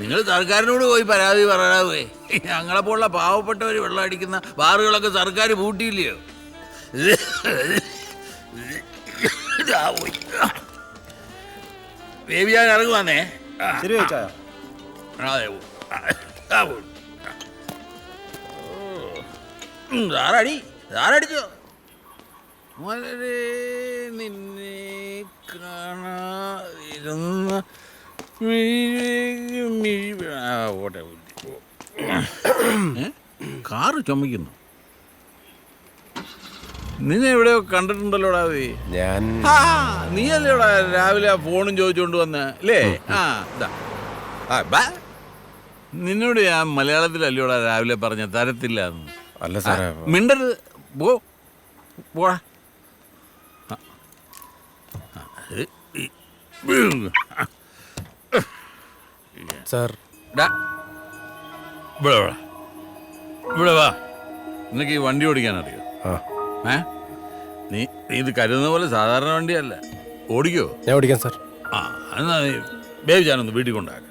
നിങ്ങൾ സർക്കാരിനോട് പോയി പരാതി പറയാവേ. ഞങ്ങളെപ്പോലുള്ള പാവപ്പെട്ടവർ വെള്ളം അടിക്കുന്ന ബാറുകളൊക്കെ സർക്കാർ പൂട്ടിയില്ലയോ? ബേബി ഞാൻ ഇറങ്ങുവാന്നേ. സാറടി സാറടിച്ചോ? വളരെ നിന്നെ കാണാതിരുന്ന കാറ് ചുമക്കുന്നു. നിന്നെ എവിടെയോ കണ്ടിട്ടുണ്ടല്ലോടാ. നീ അല്ലേടാ രാവിലെ ആ ഫോണും ചോദിച്ചോണ്ട് വന്ന അല്ലേ? നിന്നോട് ഞാൻ മലയാളത്തിലല്ലോടാ രാവിലെ പറഞ്ഞ തരത്തില്ല എന്ന്. അല്ല സാറേ, മിണ്ടരുത്. പോടാ. സാർ ഇവിടെ വാ. നിനക്ക് ഈ വണ്ടി ഓടിക്കാൻ അറിയോ? നീ ഇത് കരുതുന്ന പോലെ സാധാരണ വണ്ടിയല്ല. ഓടിക്കോ? ഞാൻ ഓടിക്കാം സാർ. എന്നാ നീ ബേബി ഞാനൊന്ന് വീട്ടിൽ കൊണ്ടാക്കാം.